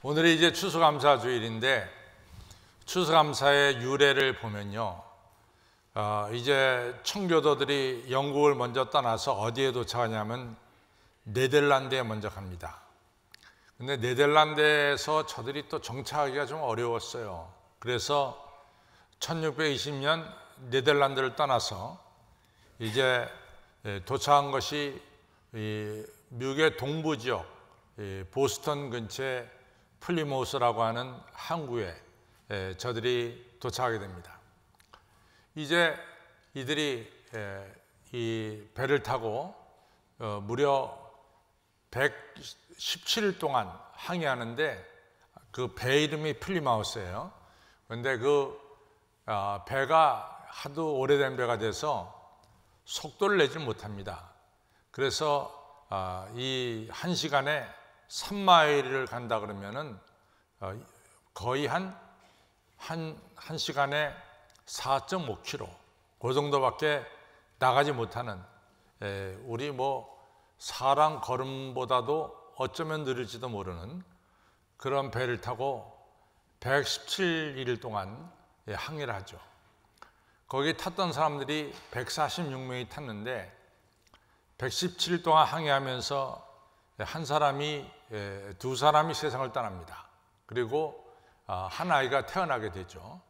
오늘이 이제 추수감사주일인데 추수감사의 유래를 보면요, 이제 청교도들이 영국을 먼저 떠나서 어디에 도착하냐면 네덜란드에 먼저 갑니다. 근데 네덜란드에서 저들이 또 정착하기가 좀 어려웠어요. 그래서 1620년 네덜란드를 떠나서 이제 도착한 것이 미국의 동부 지역, 보스턴 근처의 플리모스라고 하는 항구에 저들이 도착하게 됩니다. 이제 이들이 이 배를 타고 무려 117일 동안 항해하는데 그 배 이름이 플리마우스예요. 그런데 그 배가 하도 오래된 배가 돼서 속도를 내지 못합니다. 그래서 이 1시간에 3마일을 간다 그러면은 거의 한 시간에 4.5km 그 정도밖에 나가지 못하는, 우리 사람 걸음보다도 어쩌면 느릴지도 모르는 그런 배를 타고 117일 동안 항해를 하죠. 거기 탔던 사람들이 146명이 탔는데 117일 동안 항해하면서 한 사람이 두 사람이 세상을 떠납니다. 그리고 한 아이가 태어나게 되죠.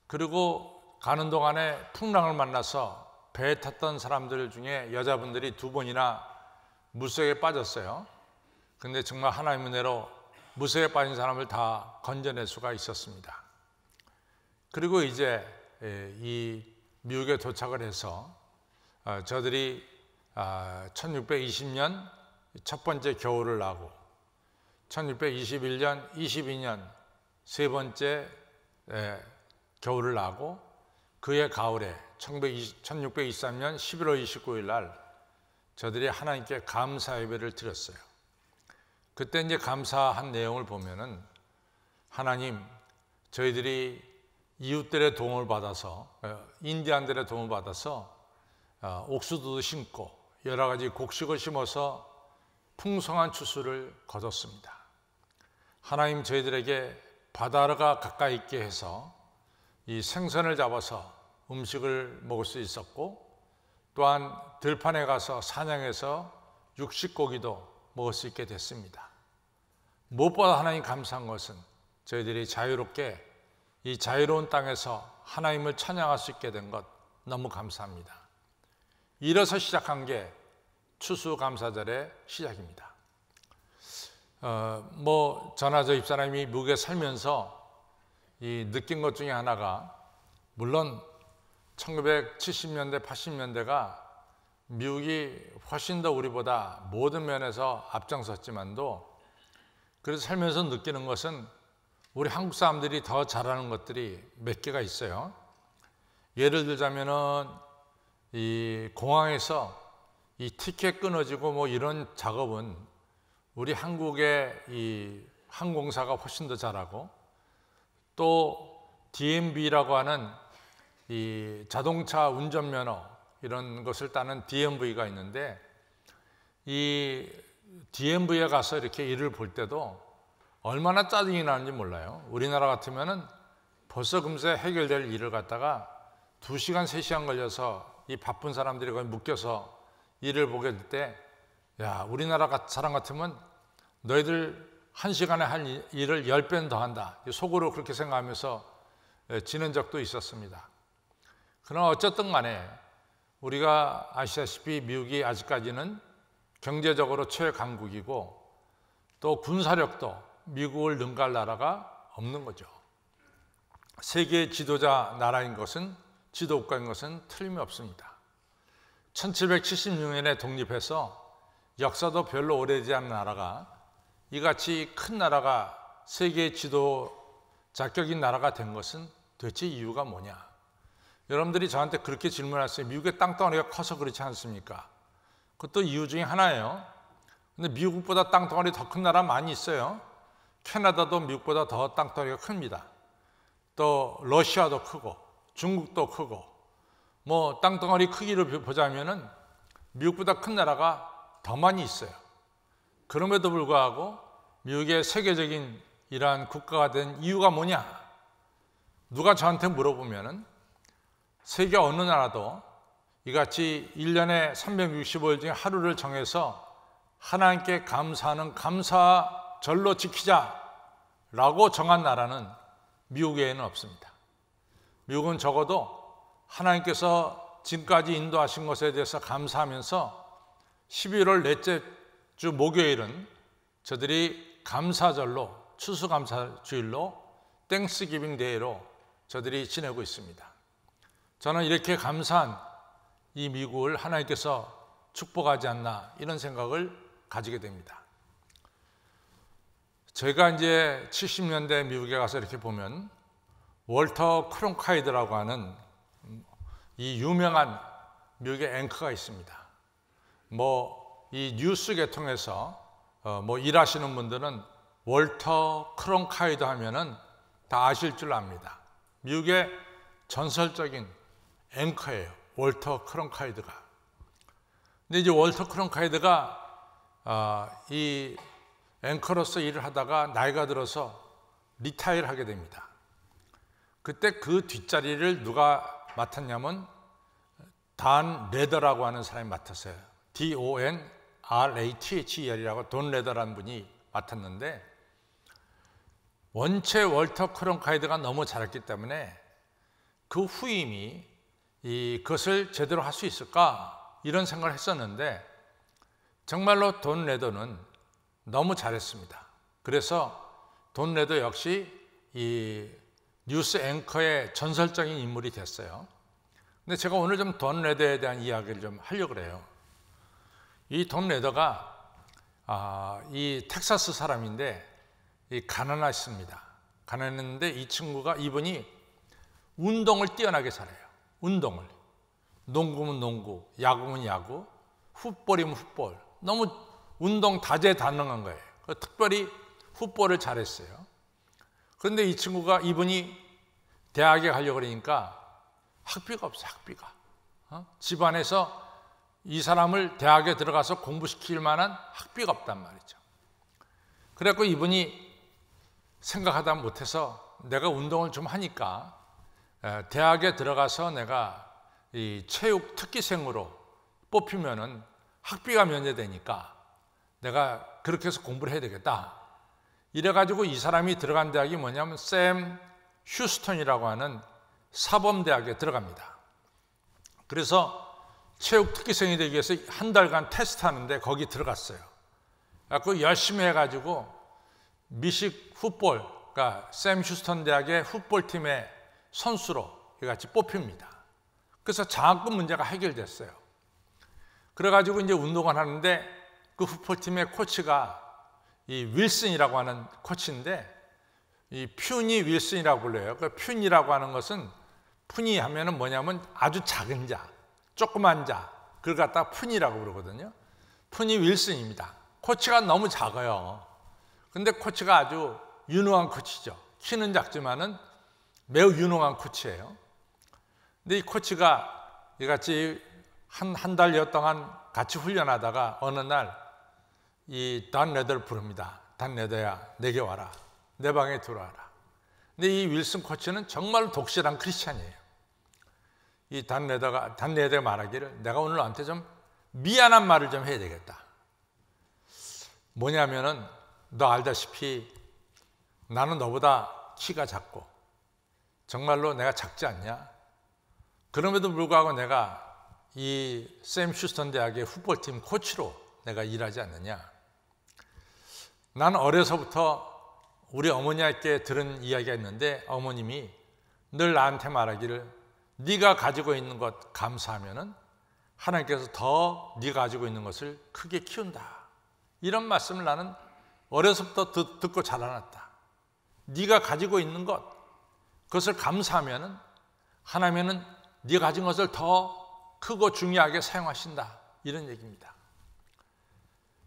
그리고 가는 동안에 풍랑을 만나서 배에 탔던 사람들 중에 여자분들이 2번이나 물속에 빠졌어요. 근데 정말 하나님의 은혜로 물속에 빠진 사람을 다 건져낼 수가 있었습니다. 그리고 이제 이 미국에 도착을 해서 저들이 1620년 첫 번째 겨울을 나고 1621년, 22년 세 번째 겨울을 나고 그해 가을에 1623년 11월 29일 날 저들이 하나님께 감사 예배를 드렸어요. 그때 이제 감사한 내용을 보면은, 하나님, 저희들이 이웃들의 도움을 받아서, 인디안들의 도움을 받아서 옥수수도 심고 여러 가지 곡식을 심어서 풍성한 추수를 거뒀습니다. 하나님, 저희들에게 바다가 가까이 있게 해서 이 생선을 잡아서 음식을 먹을 수 있었고, 또한 들판에 가서 사냥해서 육식고기도 먹을 수 있게 됐습니다. 무엇보다 하나님 감사한 것은 저희들이 자유롭게 이 자유로운 땅에서 하나님을 찬양할 수 있게 된 것, 너무 감사합니다. 이래서 시작한 게 추수감사절의 시작입니다. 저나 저 집사람이 미국에 살면서 이 느낀 것 중에 하나가, 물론 1970년대, 80년대가 미국이 훨씬 더 우리보다 모든 면에서 앞장섰지만도, 그래서 살면서 느끼는 것은 우리 한국 사람들이 더 잘하는 것들이 몇 개가 있어요. 예를 들자면은 이 공항에서 이 티켓 끊어지고 이런 작업은 우리 한국의 이 항공사가 훨씬 더 잘하고, 또 DMV라고 하는 이 자동차 운전면허 이런 것을 따는 DMV가 있는데, 이 DMV에 가서 이렇게 일을 볼 때도 얼마나 짜증이 나는지 몰라요. 우리나라 같으면은 벌써 금세 해결될 일을 갖다가 2시간, 3시간 걸려서 이 바쁜 사람들이 거기 묶여서 일을 보게 될 때, 야, 우리나라 사람 같으면 너희들 1시간에 할 일을 10배는 더 한다, 속으로 그렇게 생각하면서 지낸 적도 있었습니다. 그러나 어쨌든 간에 우리가 아시다시피 미국이 아직까지는 경제적으로 최강국이고 또 군사력도 미국을 능가할 나라가 없는 거죠. 세계 지도자 나라인 것은, 지도국가인 것은 틀림이 없습니다. 1776년에 독립해서 역사도 별로 오래되지 않은 나라가 이같이 큰 나라가 세계 지도 자격인 나라가 된 것은 도대체 이유가 뭐냐? 여러분들이 저한테 그렇게 질문하셨어요. 미국의 땅덩어리가 커서 그렇지 않습니까? 그것도 이유 중에 하나예요. 근데 미국보다 땅덩어리 더 큰 나라 많이 있어요. 캐나다도 미국보다 더 땅덩어리가 큽니다. 또 러시아도 크고 중국도 크고, 땅덩어리 크기를 보자면은 미국보다 큰 나라가 더 많이 있어요. 그럼에도 불구하고 미국의 세계적인 이러한 국가가 된 이유가 뭐냐? 누가 저한테 물어보면은 세계 어느 나라도 이같이 1년에 365일 중에 하루를 정해서 하나님께 감사하는 감사절로 지키자라고 정한 나라는 미국 외에는 없습니다. 미국은 적어도 하나님께서 지금까지 인도하신 것에 대해서 감사하면서 11월 넷째 주 목요일은 저들이 감사절로, 추수감사주일로, 땡스기빙 데이로 저들이 지내고 있습니다. 저는 이렇게 감사한 이 미국을 하나님께서 축복하지 않나 이런 생각을 가지게 됩니다. 제가 이제 70년대 미국에 가서 이렇게 보면 월터 크론카이드라고 하는 이 유명한 미국의 앵커가 있습니다. 이 뉴스 계통에서 일하시는 분들은 월터 크론카이드 하면은 다 아실 줄 압니다. 미국의 전설적인 앵커예요. 월터 크론카이드가. 근데 이제 월터 크론카이드가 이 앵커로서 일을 하다가 나이가 들어서 리타이어를 하게 됩니다. 그때 그 뒷자리를 누가 맡았냐면 단 레더라고 하는 사람이 맡았어요. DONRATHER이라고 돈 레더라는 분이 맡았는데, 원체 월터 크론카이드가 너무 잘했기 때문에 그 후임이 그것을 제대로 할 수 있을까 이런 생각을 했었는데, 정말로 돈 레더는 너무 잘했습니다. 그래서 돈 레더 역시 이 뉴스 앵커의 전설적인 인물이 됐어요. 근데 제가 오늘 좀 돈 레더에 대한 이야기를 좀 하려고 해요. 이 돈 레더가 이 텍사스 사람인데 가난하십니다. 가난했는데 이분이 운동을 뛰어나게 잘해요. 운동을. 농구면 농구, 야구면 야구, 풋볼이면 풋볼. 너무 운동 다재다능한 거예요. 특별히 풋볼을 잘했어요. 그런데 이분이 대학에 가려고 그러니까 학비가 없어요. 학비가. 집안에서 이 사람을 대학에 들어가서 공부시킬 만한 학비가 없단 말이죠. 그래갖고 이분이 생각하다 못해서 내가 운동을 좀 하니까 대학에 들어가서 내가 이 체육 특기생으로 뽑히면은 학비가 면제되니까 내가 그렇게 해서 공부를 해야 되겠다. 이래가지고 이 사람이 들어간 대학이 뭐냐면 샘 휴스턴이라고 하는 사범대학에 들어갑니다. 그래서 체육 특기생이 되기 위해서 한 달간 테스트하는데 거기 들어갔어요. 그래서 열심히 해가지고 미식 풋볼, 그러니까 샘 휴스턴 대학의 풋볼팀의 선수로 같이 뽑힙니다. 그래서 장학금 문제가 해결됐어요. 그래가지고 이제 운동을 하는데 그 풋볼팀의 코치가 이 윌슨이라고 하는 코치인데, 이 퓨니 윌슨이라고 불러요. 그 퓨니라고 하는 것은, 푸니 하면은 뭐냐면 아주 작은 자, 조그만 자, 그걸 갖다가 푸니라고 부르거든요. 푸니 윌슨입니다. 코치가 너무 작아요. 근데 코치가 아주 유능한 코치죠. 키는 작지만은 매우 유능한 코치예요. 근데 이 코치가 이같이 한 달여 동안 같이 훈련하다가 어느 날 이 단 레더를 부릅니다. 단 레더야, 내게 와라. 내 방에 들어와라. 근데 이 윌슨 코치는 정말 독실한 크리스찬이에요. 이 단 레더가 말하기를, 내가 오늘 너한테 좀 미안한 말을 좀 해야 되겠다. 뭐냐면은 너 알다시피 나는 너보다 키가 작고 정말로 내가 작지 않냐? 그럼에도 불구하고 내가 이 샘 휴스턴 대학의 풋볼팀 코치로 내가 일하지 않느냐? 나는 어려서부터 우리 어머니께 들은 이야기가 있는데, 어머님이 늘 나한테 말하기를, 네가 가지고 있는 것 감사하면은 하나님께서 더 네가 가지고 있는 것을 크게 키운다. 이런 말씀을 나는 어려서부터 듣고 자라났다. 네가 가지고 있는 것, 그것을 감사하면은 하나님은 네가 가진 것을 더 크고 중요하게 사용하신다. 이런 얘기입니다.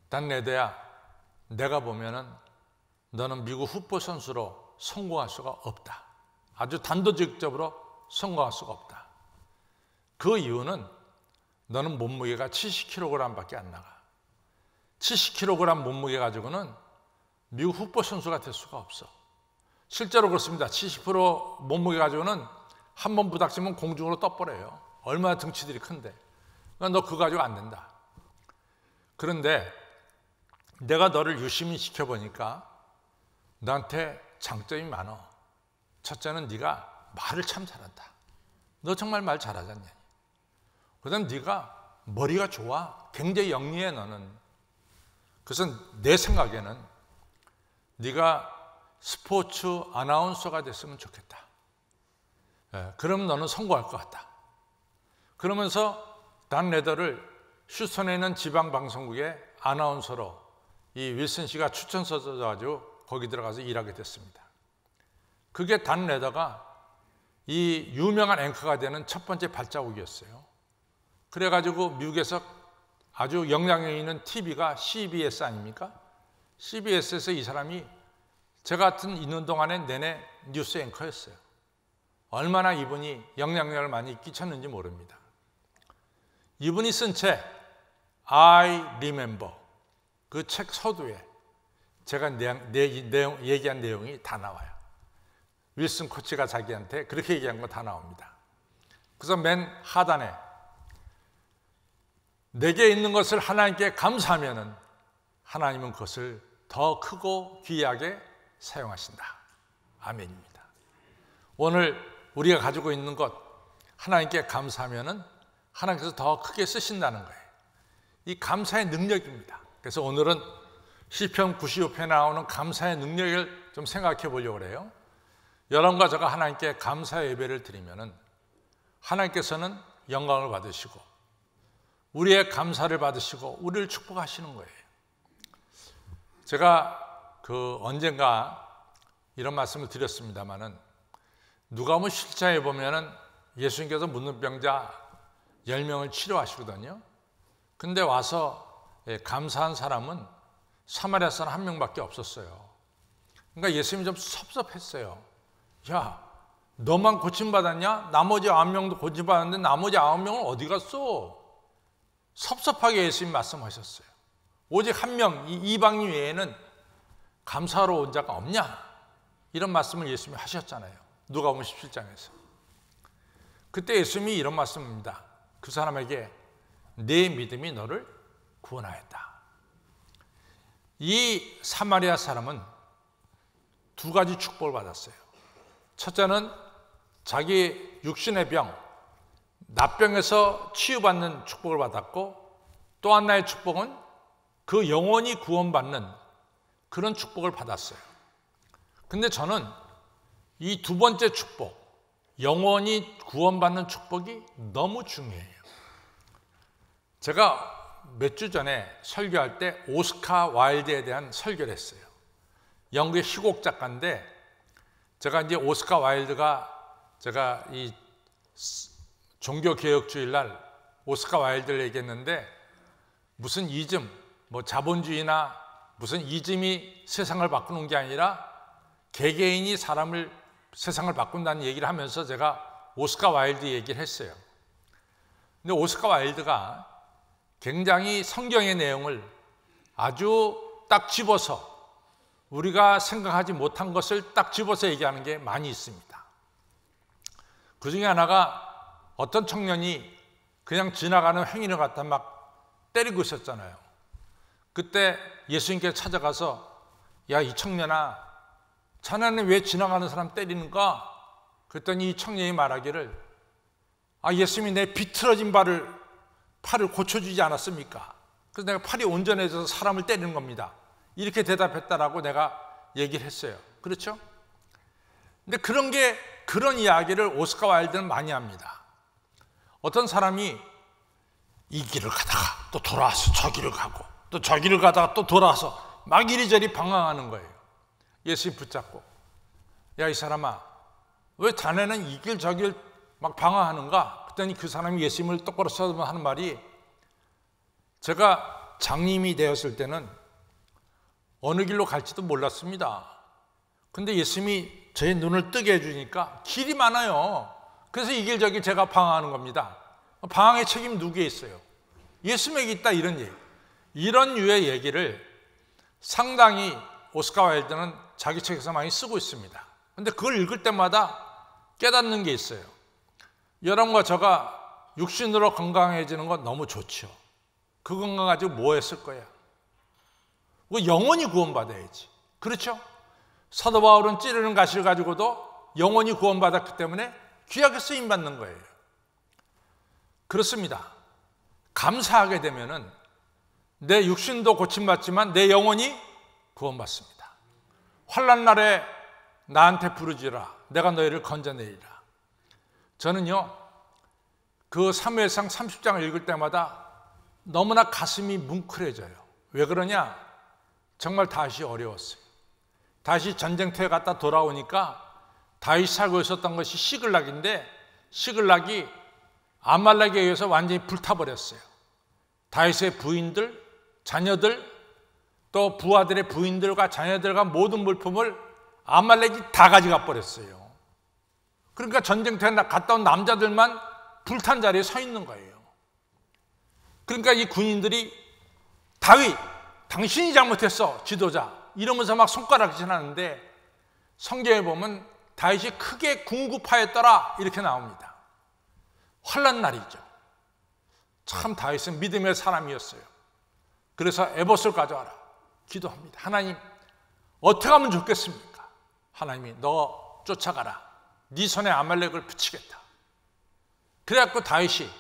단 레더야, 내가 보면은 너는 미국 풋볼 선수로 성공할 수가 없다. 아주 단도직입적으로 성공할 수가 없다. 그 이유는 너는 몸무게가 70kg 밖에 안 나가. 70kg 몸무게 가지고는 미국 훅보 선수가 될 수가 없어. 실제로 그렇습니다. 70% 몸무게 가지고는 한 번 부닥치면 공중으로 떠버려요. 얼마나 등치들이 큰데. 그러니까 너 그거 가지고 안 된다. 그런데 내가 너를 유심히 지켜보니까 너한테 장점이 많어. 첫째는 네가 말을 참 잘한다. 너 정말 말 잘하잖니. 그 다음 네가 머리가 좋아. 굉장히 영리해 너는. 그래서 내 생각에는 네가 스포츠 아나운서가 됐으면 좋겠다. 그럼 너는 성공할 것 같다. 그러면서 단 레더를 휴스턴에 있는 지방방송국의 아나운서로 이 윌슨 씨가 추천서 써가지고 거기 들어가서 일하게 됐습니다. 그게 단 레더가 이 유명한 앵커가 되는 첫 번째 발자국이었어요. 그래가지고 미국에서 아주 영향력 있는 TV가 CBS 아닙니까? CBS에서 이 사람이 제 같은 있는 동안에 내내 뉴스 앵커였어요. 얼마나 이분이 영향력을 많이 끼쳤는지 모릅니다. 이분이 쓴 책 I Remember 그 책 서두에 제가 얘기한 내용이 다 나와요. 윌슨 코치가 자기한테 그렇게 얘기한 거 다 나옵니다. 그래서 맨 하단에 내게 있는 것을 하나님께 감사하면은 하나님은 그것을 더 크고 귀하게 사용하신다. 아멘입니다. 오늘 우리가 가지고 있는 것 하나님께 감사하면은 하나님께서 더 크게 쓰신다는 거예요. 이 감사의 능력입니다. 그래서 오늘은 시편 95편에 나오는 감사의 능력을 좀 생각해 보려고 그래요. 여러분과 제가 하나님께 감사의 예배를 드리면은 하나님께서는 영광을 받으시고 우리의 감사를 받으시고 우리를 축복하시는 거예요. 제가 언젠가 이런 말씀을 드렸습니다마는 누가복음 7장에 보면은 예수님께서 묻는 병자 10명을 치료하시거든요. 근데 와서 감사한 사람은 사마리아 사람 한 명밖에 없었어요. 그러니까 예수님이 좀 섭섭했어요. 야, 너만 고침받았냐? 나머지 9명도 고침받았는데 나머지 9명은 어디 갔어? 섭섭하게 예수님 말씀하셨어요. 오직 한 명, 이방인 외에는 감사하러 온 자가 없냐? 이런 말씀을 예수님이 하셨잖아요. 누가복음 17장에서. 그때 예수님이 이런 말씀입니다. 그 사람에게 내 믿음이 너를 구원하였다. 이 사마리아 사람은 두 가지 축복을 받았어요. 첫째는 자기 육신의 병, 납병에서 치유받는 축복을 받았고 또 하나의 축복은 그 영혼이 구원받는 그런 축복을 받았어요. 근데 저는 이 두 번째 축복, 영혼이 구원받는 축복이 너무 중요해요. 제가 몇 주 전에 설교할 때 오스카 와일드에 대한 설교를 했어요. 영국의 희곡 작가인데 제가 이제 오스카 와일드가 제가 이 종교개혁주일 날 오스카 와일드를 얘기했는데 무슨 이즘, 자본주의나 무슨 이즘이 세상을 바꾸는 게 아니라 개개인이 세상을 바꾼다는 얘기를 하면서 제가 오스카 와일드 얘기를 했어요. 근데 오스카 와일드가 굉장히 성경의 내용을 아주 딱 집어서 우리가 생각하지 못한 것을 딱 집어서 얘기하는 게 많이 있습니다. 그 중에 하나가 어떤 청년이 그냥 지나가는 행인을 갖다 막 때리고 있었잖아요. 그때 예수님께 찾아가서 야, 이 청년아, 자네는 왜 지나가는 사람 때리는가? 그랬더니 이 청년이 말하기를 예수님이 내 비틀어진 팔을 고쳐주지 않았습니까? 그래서 내가 팔이 온전해져서 사람을 때리는 겁니다. 이렇게 대답했다라고 내가 얘기를 했어요. 그렇죠? 근데 그런 이야기를 오스카 와일드는 많이 합니다. 어떤 사람이 이 길을 가다가 또 돌아와서 저 길을 가고 또 저 길을 가다가 또 돌아와서 막 이리저리 방황하는 거예요. 예수님 붙잡고 야, 이 사람아, 왜 자네는 이 길 저 길 막 방황하는가? 그랬더니 그 사람이 예수님을 똑바로 쳐다보면 하는 말이 제가 장님이 되었을 때는 어느 길로 갈지도 몰랐습니다. 근데 예수님이 제 눈을 뜨게 해주니까 길이 많아요. 그래서 이 길 저 길 제가 방황하는 겁니다. 방황의 책임 누구에 있어요? 예수님에게 있다, 이런 얘기. 이런 유의 얘기를 상당히 오스카 와일드는 자기 책에서 많이 쓰고 있습니다. 근데 그걸 읽을 때마다 깨닫는 게 있어요. 여러분과 저가 육신으로 건강해지는 건 너무 좋죠. 그 건강 가지고 뭐 했을 거야? 영원히 구원받아야지. 그렇죠? 사도 바울은 찌르는 가시를 가지고도 영원히 구원받았기 때문에 귀하게 쓰임받는 거예요. 그렇습니다. 감사하게 되면은 내 육신도 고침받지만 내 영혼이 구원받습니다. 환난 날에 나한테 부르지라 내가 너희를 건져내리라. 저는요 그 사무엘상 30장을 읽을 때마다 너무나 가슴이 뭉클해져요. 왜 그러냐? 정말 다윗이 어려웠어요. 다윗이 전쟁터에 갔다 돌아오니까 다윗이 살고 있었던 것이 시글락인데 시글락이 아말렉에 의해서 완전히 불타버렸어요. 다윗의 부인들, 자녀들, 또 부하들의 부인들과 자녀들과 모든 물품을 아말렉이 다 가져가 버렸어요. 그러니까 전쟁터에 갔다 온 남자들만 불탄 자리에 서 있는 거예요. 그러니까 이 군인들이 다윗, 당신이 잘못했어, 지도자, 이러면서 막 손가락질 하는데 성경에 보면 다윗이 크게 궁급하였더라 이렇게 나옵니다. 환난 날이죠. 참 다윗은 믿음의 사람이었어요. 그래서 에봇을 가져와라 기도합니다. 하나님 어떻게 하면 좋겠습니까? 하나님이 너 쫓아가라. 네 손에 아말렉을 붙이겠다. 그래갖고 다윗이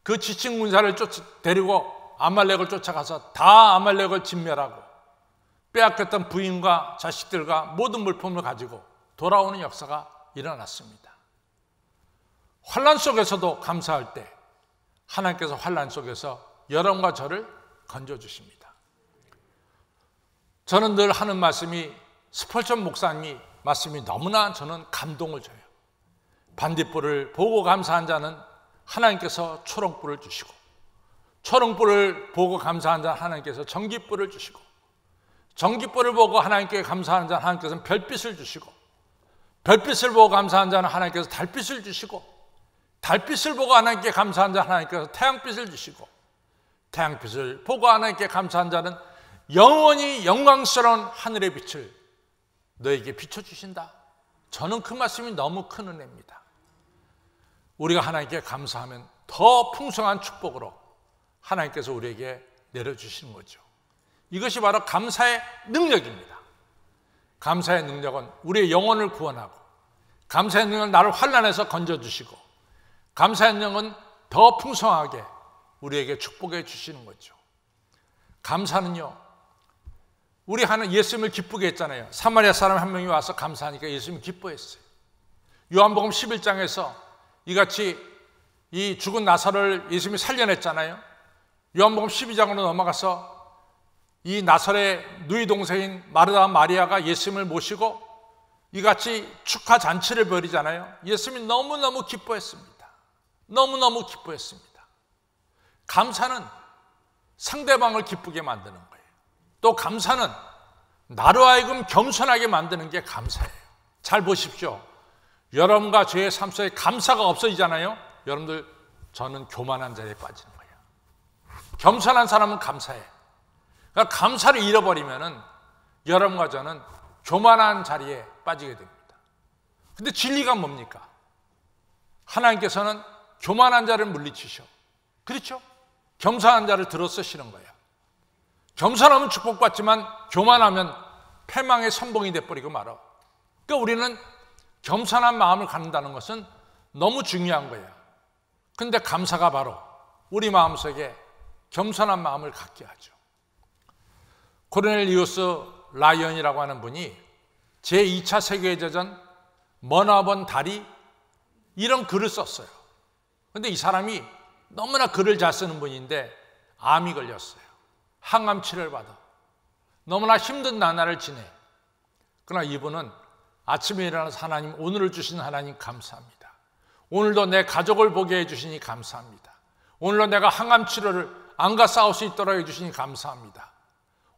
그 지친 군사를 데리고 아말렉을 쫓아가서 다 아말렉을 진멸하고 빼앗겼던 부인과 자식들과 모든 물품을 가지고 돌아오는 역사가 일어났습니다. 환난 속에서도 감사할 때 하나님께서 환난 속에서 여러분과 저를 건져주십니다. 저는 늘 하는 말씀이 스펄전 목사님이 말씀이 너무나 저는 감동을 줘요. 반딧불을 보고 감사한 자는 하나님께서 초롱불을 주시고 초롱불을 보고 감사한 자는 하나님께서 전깃불을 주시고 전깃불을 보고 하나님께 감사하는 자는 하나님께서는 별빛을 주시고 별빛을 보고 감사한 자는 하나님께서 달빛을 주시고 달빛을 보고 하나님께 감사한 자는 하나님께서 태양빛을 주시고 태양빛을 보고 하나님께 감사한 자는 영원히 영광스러운 하늘의 빛을 너에게 비춰주신다. 저는 그 말씀이 너무 큰 은혜입니다. 우리가 하나님께 감사하면 더 풍성한 축복으로 하나님께서 우리에게 내려주시는 거죠. 이것이 바로 감사의 능력입니다. 감사의 능력은 우리의 영혼을 구원하고 감사의 능력은 나를 환난에서 건져주시고 감사의 능력은 더 풍성하게 우리에게 축복해 주시는 거죠. 감사는요 우리 하는 예수님을 기쁘게 했잖아요. 사마리아 사람 한 명이 와서 감사하니까 예수님이 기뻐했어요. 요한복음 11장에서 이같이 이 죽은 나사로를 예수님이 살려냈잖아요. 요한복음 12장으로 넘어가서 이 나사로의 누이 동생인 마르다 마리아가 예수님을 모시고 이같이 축하 잔치를 벌이잖아요. 예수님이 너무너무 기뻐했습니다. 너무너무 기뻐했습니다. 감사는 상대방을 기쁘게 만드는 거예요. 또 감사는 나로 하여금 겸손하게 만드는 게 감사예요. 잘 보십시오. 여러분과 저의 삶 속에 감사가 없어지잖아요. 여러분들 저는 교만한 자리에 빠지는 거예요. 겸손한 사람은 감사해. 그러니까 감사를 잃어버리면은 여러분과 저는 교만한 자리에 빠지게 됩니다. 근데 진리가 뭡니까? 하나님께서는 교만한 자를 물리치셔. 그렇죠? 겸손한 자를 들어 쓰시는 거예요. 겸손하면 축복받지만 교만하면 패망의 선봉이 돼버리고 말아. 그러니까 우리는 겸손한 마음을 갖는다는 것은 너무 중요한 거예요. 근데 감사가 바로 우리 마음속에 겸손한 마음을 갖게 하죠. 코르넬리우스 라이언이라고 하는 분이 제2차 세계대전 머나먼 다리 이런 글을 썼어요. 근데 이 사람이 너무나 글을 잘 쓰는 분인데 암이 걸렸어요. 항암 치료를 받아 너무나 힘든 나날을 지내. 그러나 이분은 아침에 일어나서 하나님, 오늘을 주신 하나님 감사합니다. 오늘도 내 가족을 보게 해주시니 감사합니다. 오늘도 내가 항암 치료를 안가 싸울 수 있도록 해주시니 감사합니다.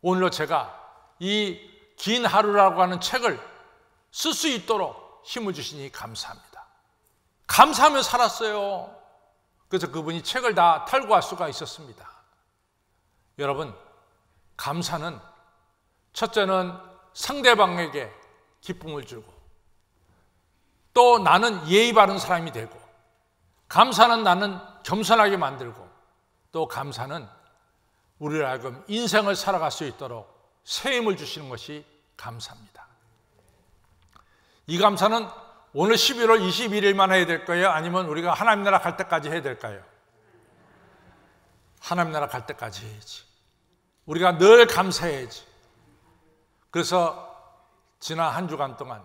오늘도 제가 이 긴 하루라고 하는 책을 쓸 수 있도록 힘을 주시니 감사합니다. 감사하며 살았어요. 그래서 그분이 책을 다 탈구할 수가 있었습니다. 여러분, 감사는 첫째는 상대방에게 기쁨을 주고, 또 나는 예의 바른 사람이 되고, 감사는 나는 겸손하게 만들고, 또 감사는 우리를 하여금 인생을 살아갈 수 있도록 새 힘을 주시는 것이 감사입니다. 이 감사는 오늘 11월 21일만 해야 될까요? 아니면 우리가 하나님 나라 갈 때까지 해야 될까요? 하나님 나라 갈 때까지 해야지. 우리가 늘 감사해야지. 그래서 지난 한 주간 동안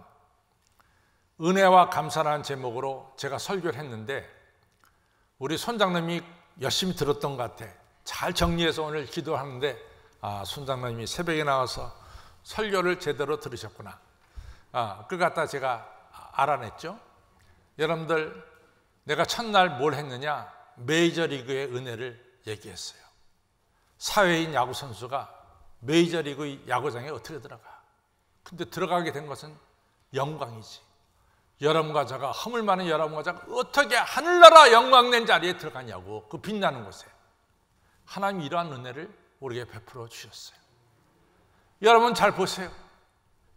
은혜와 감사라는 제목으로 제가 설교를 했는데, 우리 손장님이 열심히 들었던 것 같아. 잘 정리해서 오늘 기도하는데, 손장님이 새벽에 나와서 설교를 제대로 들으셨구나. 그걸 갖다 제가 알아냈죠. 여러분들, 내가 첫날 뭘 했느냐? 메이저리그의 은혜를 얘기했어요. 사회인 야구 선수가 메이저리그 야구장에 어떻게 들어가? 근데 들어가게 된 것은 영광이지. 여러분과 저가, 허물 많은 여러분과 저가 어떻게 하늘나라 영광 낸 자리에 들어가냐고. 그 빛나는 곳에 하나님이 이러한 은혜를 우리에게 베풀어 주셨어요. 여러분 잘 보세요.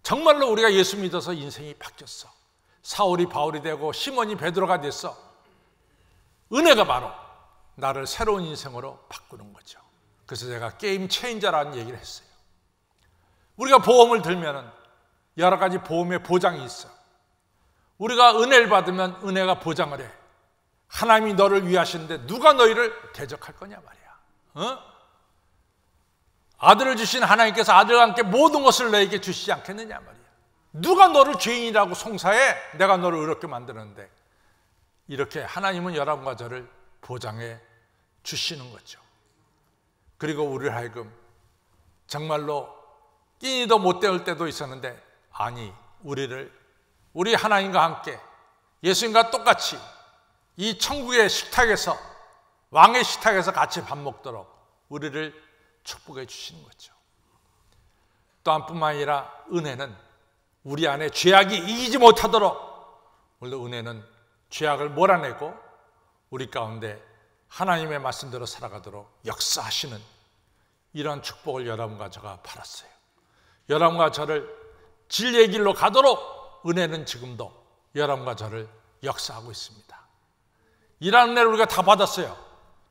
정말로 우리가 예수 믿어서 인생이 바뀌었어. 사울이 바울이 되고 시몬이 베드로가 됐어. 은혜가 바로 나를 새로운 인생으로 바꾸는 거죠. 그래서 제가 게임 체인저라는 얘기를 했어요. 우리가 보험을 들면은 여러 가지 보험의 보장이 있어. 우리가 은혜를 받으면 은혜가 보장을 해. 하나님이 너를 위하시는데 누가 너희를 대적할 거냐 말이야. 아들을 주신 하나님께서 아들과 함께 모든 것을 너에게 주시지 않겠느냐 말이야. 누가 너를 죄인이라고 송사해? 내가 너를 의롭게 만드는데. 이렇게 하나님은 여러분과 저를 보장해 주시는 거죠. 그리고 우리를 하여금 정말로 끼니도 못 때울 때도 있었는데, 아니, 우리 하나님과 함께 예수님과 똑같이 이 천국의 식탁에서, 왕의 식탁에서 같이 밥 먹도록 우리를 축복해 주시는 거죠. 또한 뿐만 아니라 은혜는 우리 안에 죄악이 이기지 못하도록, 오늘도 은혜는 죄악을 몰아내고 우리 가운데 하나님의 말씀대로 살아가도록 역사하시는 이런 축복을 여러분과 저가 받았어요. 여러분과 저를 진리의 길로 가도록 은혜는 지금도 여러분과 저를 역사하고 있습니다. 이런 은혜를 우리가 다 받았어요.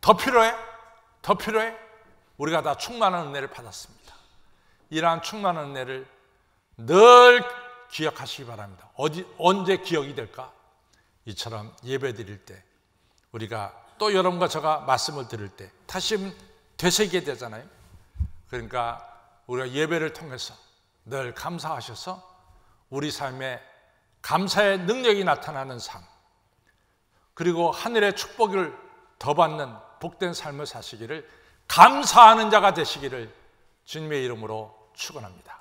더 필요해? 더 필요해? 우리가 다 충만한 은혜를 받았습니다. 이러한 충만한 은혜를 늘 기억하시기 바랍니다. 언제 기억이 될까? 이처럼 예배 드릴 때, 우리가 또 여러분과 제가 말씀을 드릴 때 다시 되새기게 되잖아요. 그러니까 우리가 예배를 통해서 늘 감사하셔서 우리 삶에 감사의 능력이 나타나는 삶, 그리고 하늘의 축복을 더 받는 복된 삶을 사시기를, 감사하는 자가 되시기를 주님의 이름으로 축원합니다.